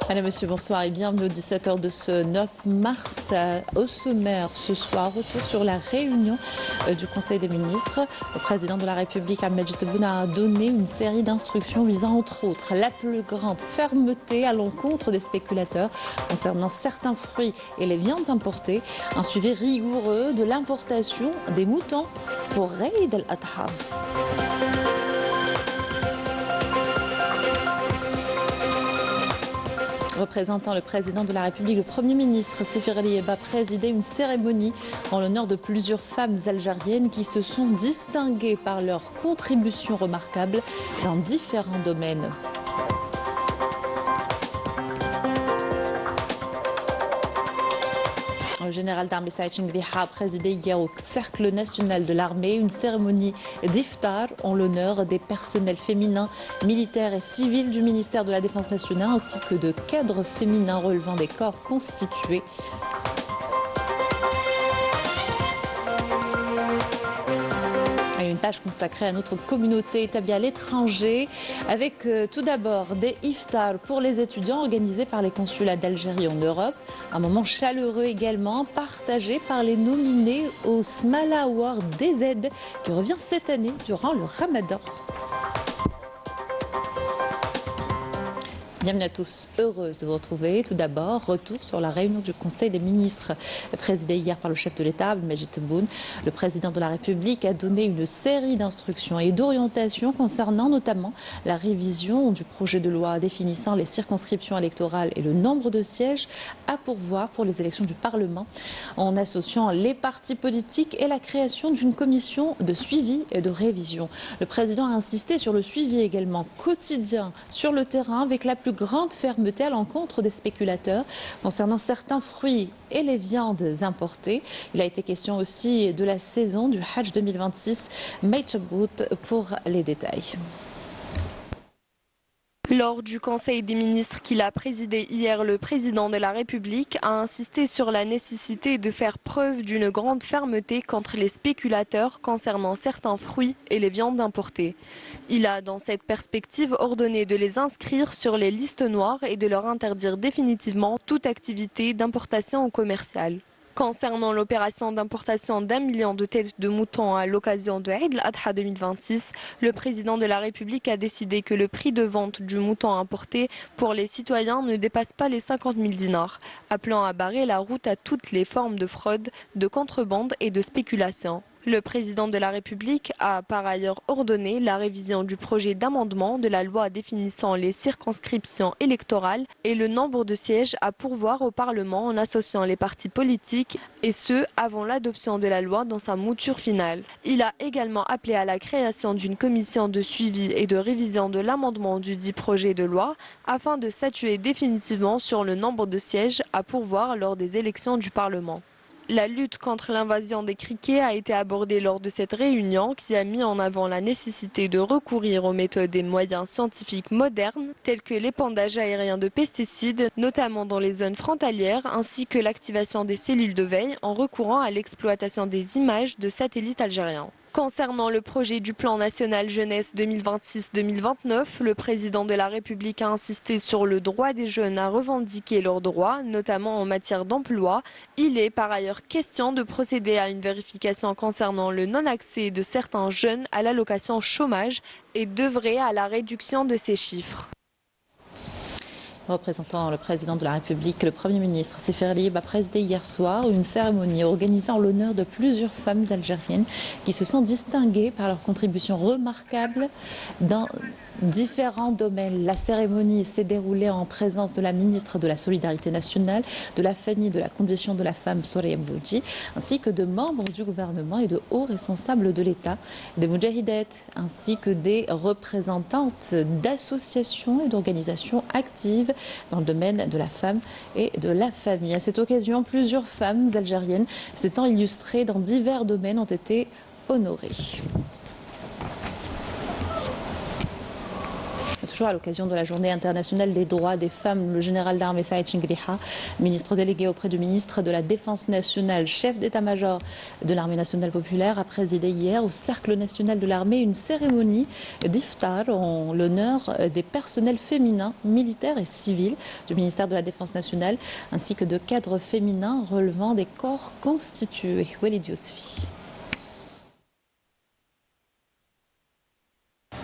Madame, Monsieur, bonsoir et bienvenue au 17h de ce 9 mars. Au sommaire ce soir, retour sur la réunion du Conseil des ministres. Le président de la République, Ahmed Tebboune, a donné une série d'instructions visant entre autres la plus grande fermeté à l'encontre des spéculateurs concernant certains fruits et les viandes importées, un suivi rigoureux de l'importation des moutons pour Eid al-Adha. Représentant le président de la République, le Premier ministre Sefer Aliyev a présidé une cérémonie en l'honneur de plusieurs femmes algériennes qui se sont distinguées par leurs contributions remarquables dans différents domaines. Le général d'armée Saïd Chengriha a présidé hier au Cercle national de l'armée une cérémonie d'iftar en l'honneur des personnels féminins, militaires et civils du ministère de la Défense nationale ainsi que de cadres féminins relevant des corps constitués. Une page consacrée à notre communauté établie à l'étranger avec tout d'abord des iftars pour les étudiants organisés par les consulats d'Algérie en Europe. Un moment chaleureux également partagé par les nominés au Smala Award DZ qui revient cette année durant le Ramadan. Bienvenue à tous, heureuse de vous retrouver. Tout d'abord, retour sur la réunion du Conseil des ministres présidée hier par le chef de l'État, Ahmed Tebboune. Le président de la République a donné une série d'instructions et d'orientations concernant notamment la révision du projet de loi définissant les circonscriptions électorales et le nombre de sièges à pourvoir pour les élections du Parlement, en associant les partis politiques et la création d'une commission de suivi et de révision. Le président a insisté sur le suivi également quotidien sur le terrain avec la plus grande fermeté à l'encontre des spéculateurs concernant certains fruits et les viandes importées. Il a été question aussi de la saison du Hajj 2026. Maïchabout pour les détails. Lors du Conseil des ministres qu'il a présidé hier, le président de la République a insisté sur la nécessité de faire preuve d'une grande fermeté contre les spéculateurs concernant certains fruits et les viandes importées. Il a, dans cette perspective, ordonné de les inscrire sur les listes noires et de leur interdire définitivement toute activité d'importation ou commerciale. Concernant l'opération d'importation d'1 million de têtes de moutons à l'occasion de Eid al-Adha 2026, le président de la République a décidé que le prix de vente du mouton importé pour les citoyens ne dépasse pas les 50 000 dinars, appelant à barrer la route à toutes les formes de fraude, de contrebande et de spéculation. Le président de la République a par ailleurs ordonné la révision du projet d'amendement de la loi définissant les circonscriptions électorales et le nombre de sièges à pourvoir au Parlement en associant les partis politiques et ce avant l'adoption de la loi dans sa mouture finale. Il a également appelé à la création d'une commission de suivi et de révision de l'amendement du dit projet de loi afin de statuer définitivement sur le nombre de sièges à pourvoir lors des élections du Parlement. La lutte contre l'invasion des criquets a été abordée lors de cette réunion qui a mis en avant la nécessité de recourir aux méthodes et moyens scientifiques modernes tels que l'épandage aérien de pesticides, notamment dans les zones frontalières, ainsi que l'activation des cellules de veille en recourant à l'exploitation des images de satellites algériens. Concernant le projet du plan national jeunesse 2026-2029, le président de la République a insisté sur le droit des jeunes à revendiquer leurs droits, notamment en matière d'emploi. Il est par ailleurs question de procéder à une vérification concernant le non-accès de certains jeunes à l'allocation chômage et d'œuvrer à la réduction de ces chiffres. Représentant le président de la République, le Premier ministre Sefer Aliyev a présidé hier soir une cérémonie organisée en l'honneur de plusieurs femmes algériennes qui se sont distinguées par leurs contributions remarquables dans différents domaines. La cérémonie s'est déroulée en présence de la ministre de la Solidarité nationale, de la famille, de la condition de la femme, Soraya Boudji, ainsi que de membres du gouvernement et de hauts responsables de l'État, des moudjahidettes, ainsi que des représentantes d'associations et d'organisations actives dans le domaine de la femme et de la famille. À cette occasion, plusieurs femmes algériennes s'étant illustrées dans divers domaines ont été honorées. toujours à l'occasion de la journée internationale des droits des femmes, le général d'armée Saïd Chingriha, ministre délégué auprès du ministre de la Défense nationale, chef d'état-major de l'armée nationale populaire, a présidé hier au Cercle national de l'armée une cérémonie d'iftar en l'honneur des personnels féminins, militaires et civils du ministère de la Défense nationale, ainsi que de cadres féminins relevant des corps constitués. Walid Yousfi.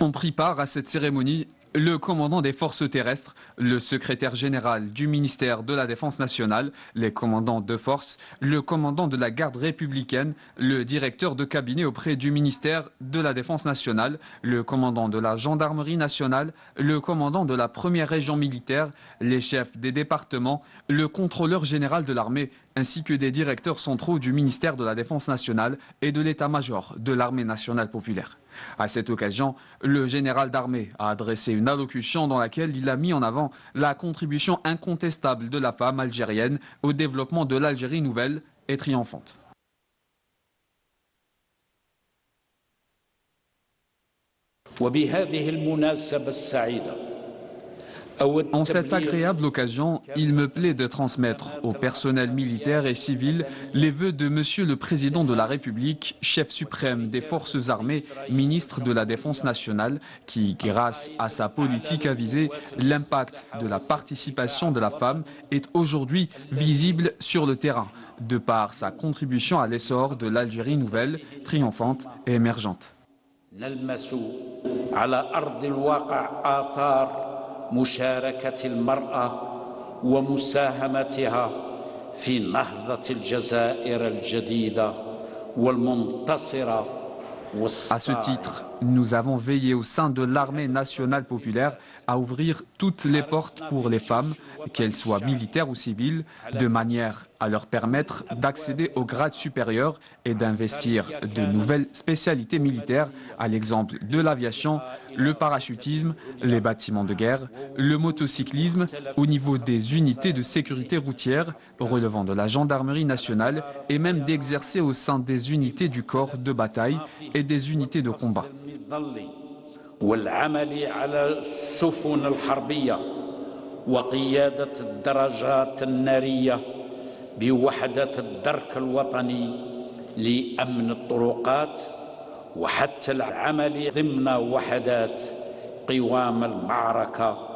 Ont pris part à cette cérémonie le commandant des forces terrestres, le secrétaire général du ministère de la Défense nationale, les commandants de force, le commandant de la garde républicaine, le directeur de cabinet auprès du ministère de la Défense nationale, le commandant de la gendarmerie nationale, le commandant de la première région militaire, les chefs des départements, le contrôleur général de l'armée, ainsi que des directeurs centraux du ministère de la Défense nationale et de l'état-major de l'armée nationale populaire. À cette occasion, le général d'armée a adressé une allocution dans laquelle il a mis en avant la contribution incontestable de la femme algérienne au développement de l'Algérie nouvelle et triomphante. En cette agréable occasion, il me plaît de transmettre au personnel militaire et civil les vœux de Monsieur le Président de la République, chef suprême des forces armées, ministre de la Défense nationale, qui, grâce à sa politique avisée, l'impact de la participation de la femme est aujourd'hui visible sur le terrain, de par sa contribution à l'essor de l'Algérie nouvelle, triomphante et émergente. مشاركة المرأة ومساهمتها في نهضة الجزائر الجديدة والمنتصرة. À ce titre, nous avons veillé au sein de l'armée nationale populaire à ouvrir toutes les portes pour les femmes, qu'elles soient militaires ou civiles, de manière à leur permettre d'accéder aux grades supérieurs et d'investir de nouvelles spécialités militaires, à l'exemple de l'aviation, le parachutisme, les bâtiments de guerre, le motocyclisme, au niveau des unités de sécurité routière relevant de la gendarmerie nationale et même d'exercer au sein des unités du corps de bataille et des unités de combat. والعمل على السفن الحربية وقيادة الدرجات النارية بوحدة الدرك الوطني لأمن الطرقات وحتى العمل ضمن وحدات قوام المعركة.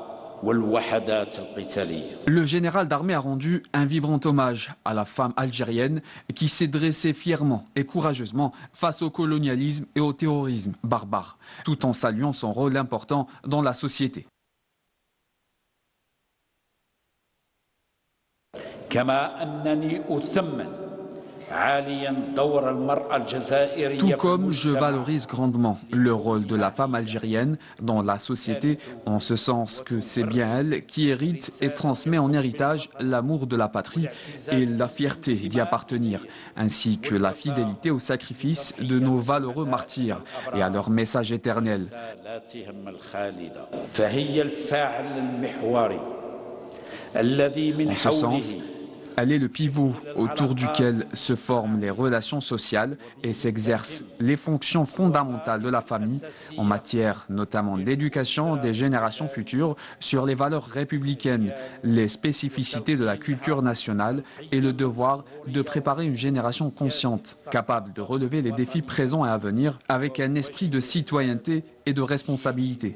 Le général d'armée a rendu un vibrant hommage à la femme algérienne qui s'est dressée fièrement et courageusement face au colonialisme et au terrorisme barbare, tout en saluant son rôle important dans la société. Tout comme je valorise grandement le rôle de la femme algérienne dans la société, en ce sens que c'est bien elle qui hérite et transmet en héritage l'amour de la patrie et la fierté d'y appartenir, ainsi que la fidélité au sacrifice de nos valeureux martyrs et à leur message éternel. En ce sens, elle est le pivot autour duquel se forment les relations sociales et s'exercent les fonctions fondamentales de la famille en matière notamment d'éducation des générations futures sur les valeurs républicaines, les spécificités de la culture nationale et le devoir de préparer une génération consciente, capable de relever les défis présents et à venir avec un esprit de citoyenneté et de responsabilité.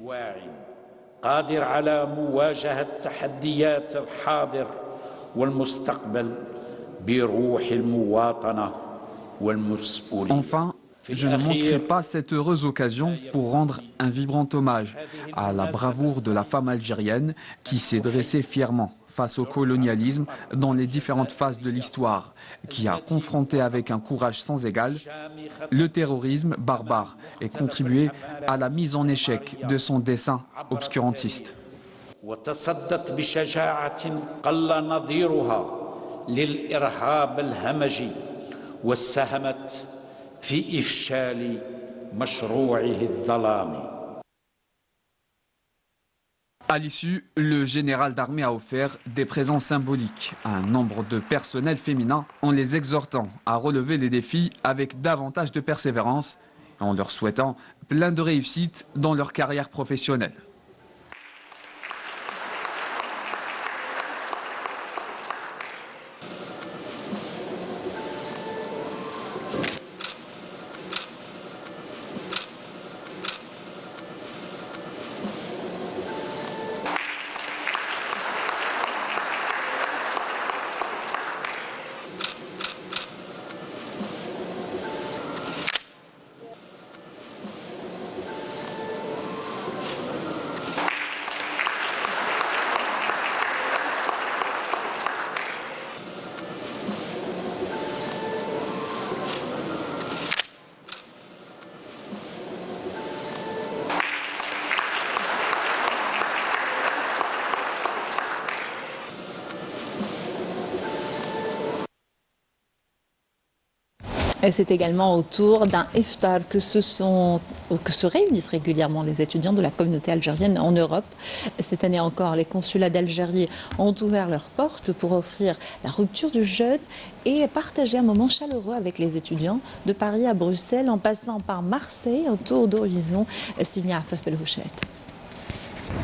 Enfin, je ne manquerai pas cette heureuse occasion pour rendre un vibrant hommage à la bravoure de la femme algérienne qui s'est dressée fièrement face au colonialisme dans les différentes phases de l'histoire, qui a confronté avec un courage sans égal le terrorisme barbare et contribué à la mise en échec de son dessein obscurantiste. للإرهاب الهمجي وساهمت في إفشال مشروعه الظلامي. À l'issue, le général d'armée a offert des présents symboliques à un nombre de personnels féminins en les exhortant à relever les défis avec davantage de persévérance et en leur souhaitant plein de réussite dans leur carrière professionnelle. Et c'est également autour d'un iftar que se réunissent régulièrement les étudiants de la communauté algérienne en Europe. Cette année encore, les consulats d'Algérie ont ouvert leurs portes pour offrir la rupture du jeûne et partager un moment chaleureux avec les étudiants de Paris à Bruxelles en passant par Marseille, un tour d'horizon signé Afaf Belhouchet.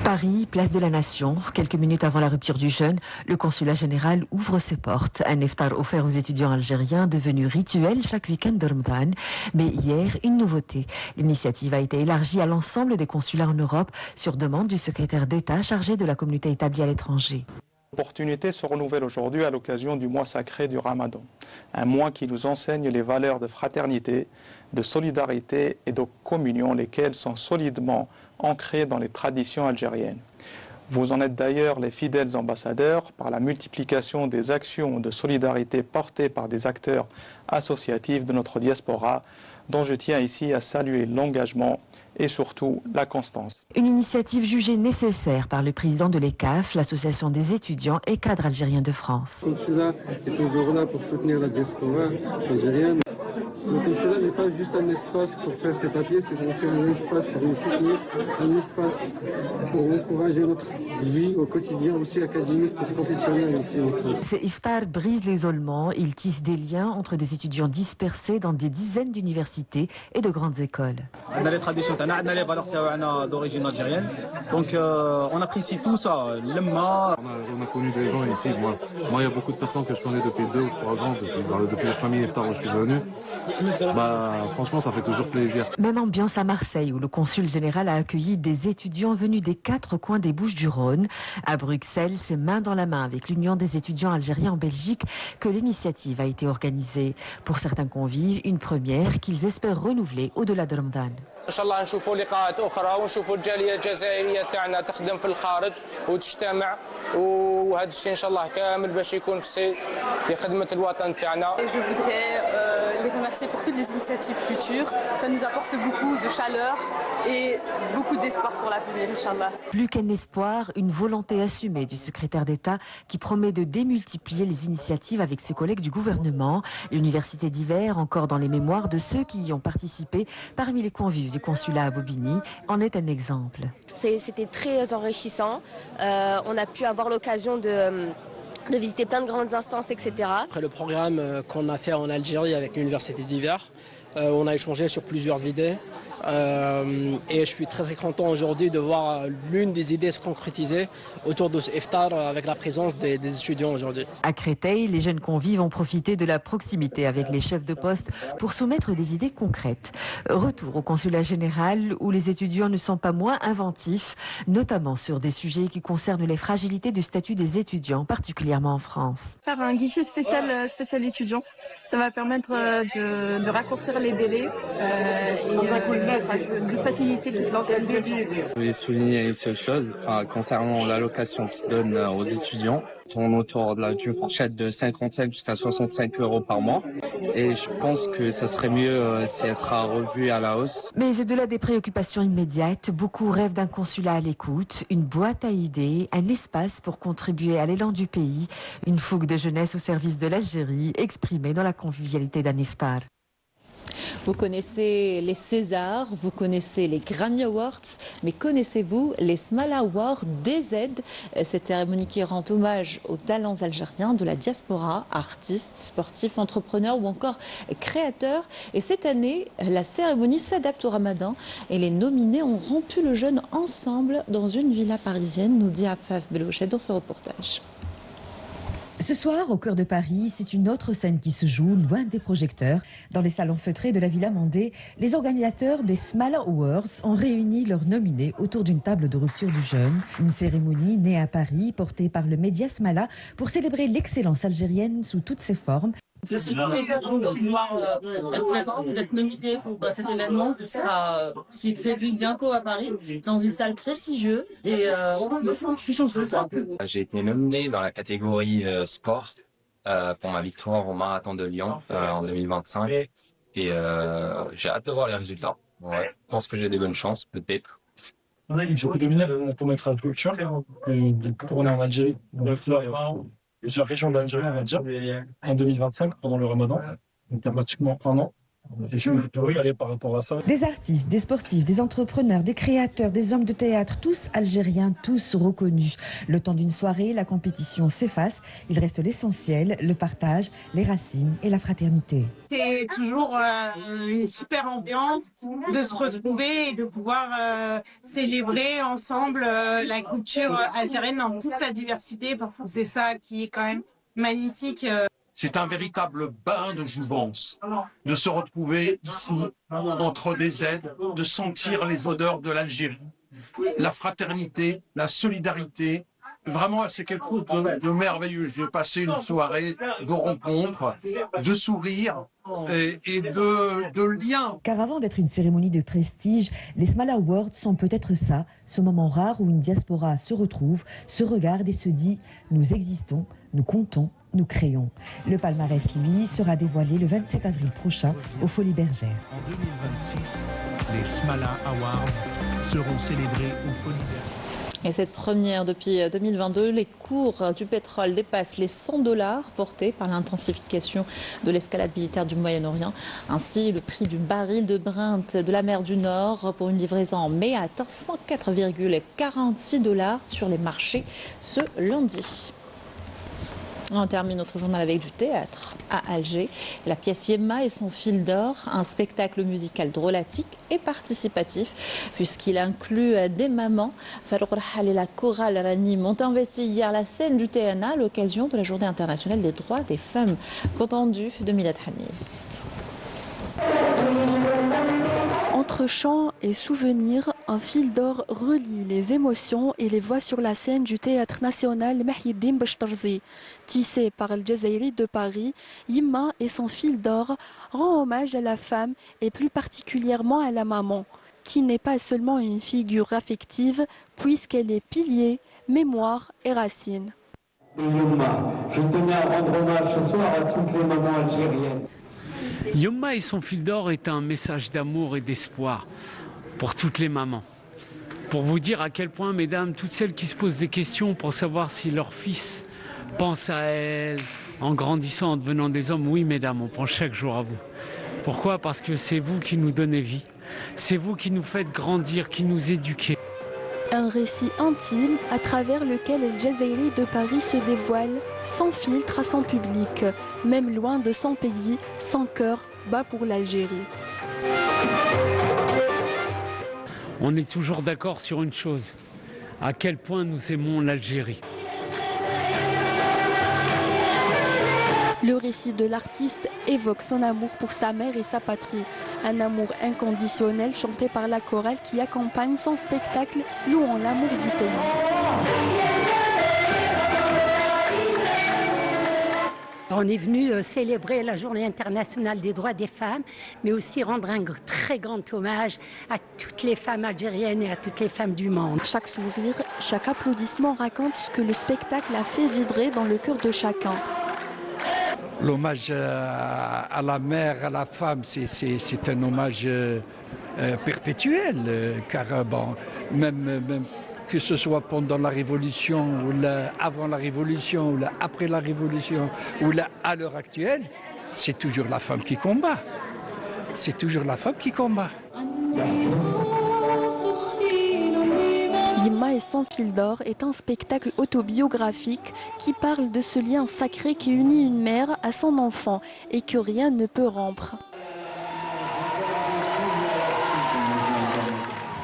Paris, place de la Nation. Quelques minutes avant la rupture du jeûne, le consulat général ouvre ses portes. Un iftar offert aux étudiants algériens devenu rituel chaque week-end de Ramadan. Mais hier, une nouveauté. L'initiative a été élargie à l'ensemble des consulats en Europe sur demande du secrétaire d'État chargé de la communauté établie à l'étranger. L'opportunité se renouvelle aujourd'hui à l'occasion du mois sacré du Ramadan. Un mois qui nous enseigne les valeurs de fraternité, de solidarité et de communion, lesquelles sont solidement ancrées dans les traditions algériennes. Vous en êtes d'ailleurs les fidèles ambassadeurs par la multiplication des actions de solidarité portées par des acteurs associatifs de notre diaspora, dont je tiens ici à saluer l'engagement et surtout la constance. Une initiative jugée nécessaire par le président de l'ECAF, l'association des étudiants et cadres algériens de France. Le consulat est toujours là pour soutenir la diaspora algérienne. Le consulat n'est pas juste un espace pour faire ses papiers, c'est aussi un espace pour nous soutenir, un espace pour encourager notre vie au quotidien, aussi académique que professionnelle ici en France. Ces iftars brisent l'isolement, ils tissent des liens entre des étudiants dispersés dans des dizaines d'universités et de grandes écoles. On a les traditions, on a les valeurs d'origine algérienne, donc on apprécie tout ça, l'emma. On a connu des gens ici, moi il y a beaucoup de personnes que je connais depuis 2 ou 3 ans, depuis le premier iftar où je suis venu. Franchement, ça fait toujours plaisir. Même ambiance à Marseille, où le consul général a accueilli des étudiants venus des 4 coins des Bouches-du-Rhône. À Bruxelles, c'est main dans la main avec l'Union des étudiants algériens en Belgique que l'initiative a été organisée. Pour certains convives, une première qu'ils espèrent renouveler au-delà de Ramadan. ان شاء الله نشوفوا لقاءات اخرى ونشوفوا الجاليه الجزائريه تاعنا تخدم في الخارج وتجتمع وهذا الشيء ان شاء الله كامل باش يكون في خدمه الوطن تاعنا. Je voudrais les remercier pour toutes les initiatives futures. Ça nous apporte beaucoup de chaleur et beaucoup d'espoir pour l'avenir, Inch'Allah. Plus qu'un espoir, une volonté assumée du secrétaire d'État qui promet de démultiplier les initiatives avec ses collègues du gouvernement. L'université d'hiver, encore dans les mémoires de ceux qui y ont participé, parmi les convives du consulat à Bobigny, en est un exemple. C'était très enrichissant. On a pu avoir l'occasion de visiter plein de grandes instances, etc. Après le programme qu'on a fait en Algérie avec l'université d'hiver, on a échangé sur plusieurs idées. Et je suis très content aujourd'hui de voir l'une des idées se concrétiser autour de ce iftar avec la présence des étudiants aujourd'hui. À Créteil, les jeunes convives ont profité de la proximité avec les chefs de poste pour soumettre des idées concrètes. Retour au consulat général où les étudiants ne sont pas moins inventifs, notamment sur des sujets qui concernent les fragilités du statut des étudiants, particulièrement en France. Faire un guichet spécial étudiant, ça va permettre de raccourcir les délais et de faciliter toute l'organisation. Je voulais souligner une seule chose, concernant l'allocation qu'ils donnent aux étudiants. On tourne autour d'une fourchette de 55 jusqu'à 65 € par mois. Et je pense que ça serait mieux si elle sera revue à la hausse. Mais au-delà des préoccupations immédiates, beaucoup rêvent d'un consulat à l'écoute, une boîte à idées, un espace pour contribuer à l'élan du pays, une fougue de jeunesse au service de l'Algérie, exprimée dans la convivialité d'un iftar. Vous connaissez les Césars, vous connaissez les Grammy Awards, mais connaissez-vous les Smala Awards DZ, cette cérémonie qui rend hommage aux talents algériens de la diaspora, artistes, sportifs, entrepreneurs ou encore créateurs. Et cette année, la cérémonie s'adapte au Ramadan et les nominés ont rompu le jeûne ensemble dans une villa parisienne, nous dit Afaf Belhouchet dans ce reportage. Ce soir, au cœur de Paris, c'est une autre scène qui se joue, loin des projecteurs. Dans les salons feutrés de la Villa Mandé, les organisateurs des Smala Awards ont réuni leurs nominés autour d'une table de rupture du jeûne. Une cérémonie née à Paris, portée par le média Smala, pour célébrer l'excellence algérienne sous toutes ses formes. Je suis très contente de pouvoir être présente, d'être nominée pour cet événement qui est prévu bientôt à Paris, dans une salle prestigieuse. Et je suis chanceuse. J'ai été nominée dans la catégorie sport pour ma victoire au marathon de Lyon en 2025. Et j'ai hâte de voir les résultats. Ouais, je pense que j'ai des bonnes chances, peut-être. J'ai été nominé dans mon court-métrage culture, tourné en Algérie, plusieurs régions de l'Algérie, on va dire, en 2025, pendant le Ramadan. Donc, il y a pratiquement un an. Et je suis régalé par rapport à ça. Des artistes, des sportifs, des entrepreneurs, des créateurs, des hommes de théâtre, tous algériens, tous reconnus. Le temps d'une soirée, la compétition s'efface. Il reste l'essentiel, le partage, les racines et la fraternité. C'est toujours une super ambiance de se retrouver et de pouvoir célébrer ensemble la culture algérienne dans toute sa diversité, parce que c'est ça qui est quand même magnifique. C'est un véritable bain de jouvence de se retrouver ici, entre des aides, de sentir les odeurs de l'Algérie, la fraternité, la solidarité. Vraiment, c'est quelque chose de merveilleux. J'ai passé une soirée de rencontres, de sourires et de liens. Car avant d'être une cérémonie de prestige, les Smala Awards sont peut-être ça, ce moment rare où une diaspora se retrouve, se regarde et se dit « Nous existons, nous comptons, nous créons ». Le palmarès, lui, sera dévoilé le 27 avril prochain aux Folies Bergères. En 2026, les Smala Awards seront célébrés aux Folies Bergères. Et cette première depuis 2022, les cours du pétrole dépassent les $100 portés par l'intensification de l'escalade militaire du Moyen-Orient. Ainsi, le prix du baril de Brent de la mer du Nord pour une livraison en mai a atteint $104,46 sur les marchés ce lundi. On termine notre journal avec du théâtre à Alger. La pièce Yemma et son fil d'or, un spectacle musical drôlatique et participatif, puisqu'il inclut des mamans. Farouk Rahal et la chorale Ranim ont investi hier la scène du TNA à l'occasion de la Journée internationale des droits des femmes. Compte rendu de Milad Hanil. Entre chants et souvenirs, un fil d'or relie les émotions et les voix sur la scène du Théâtre national Mahyiddin Bechtarzi. Tissé par le Jazairi de Paris, Yemma et son fil d'or rend hommage à la femme et plus particulièrement à la maman, qui n'est pas seulement une figure affective puisqu'elle est pilier, mémoire et racine. Yemma, je tenais à rendre hommage ce soir à toutes les mamans algériennes. Yemma et son fil d'or est un message d'amour et d'espoir pour toutes les mamans. Pour vous dire à quel point, mesdames, toutes celles qui se posent des questions pour savoir si leur fils pense à elles en grandissant, en devenant des hommes, oui, mesdames, on pense chaque jour à vous. Pourquoi ? Parce que c'est vous qui nous donnez vie. C'est vous qui nous faites grandir, qui nous éduquez. Un récit intime à travers lequel El Jazairi de Paris se dévoile sans filtre à son public, même loin de son pays, son cœur bat pour l'Algérie. On est toujours d'accord sur une chose, à quel point nous aimons l'Algérie. Le récit de l'artiste évoque son amour pour sa mère et sa patrie. Un amour inconditionnel chanté par la chorale qui accompagne son spectacle louant l'amour du pays. On est venu célébrer la Journée internationale des droits des femmes, mais aussi rendre un très grand hommage à toutes les femmes algériennes et à toutes les femmes du monde. Chaque sourire, chaque applaudissement raconte ce que le spectacle a fait vibrer dans le cœur de chacun. L'hommage à la mère, à la femme, c'est un hommage perpétuel, car bon, même que ce soit pendant la Révolution, ou avant la Révolution, ou après la Révolution, ou à l'heure actuelle, c'est toujours la femme qui combat. C'est toujours la femme qui combat. Yemma et son fil d'or est un spectacle autobiographique qui parle de ce lien sacré qui unit une mère à son enfant et que rien ne peut rompre.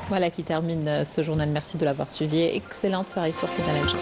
Voilà qui termine ce journal. Merci de l'avoir suivi. Excellente soirée sur Canal Alger.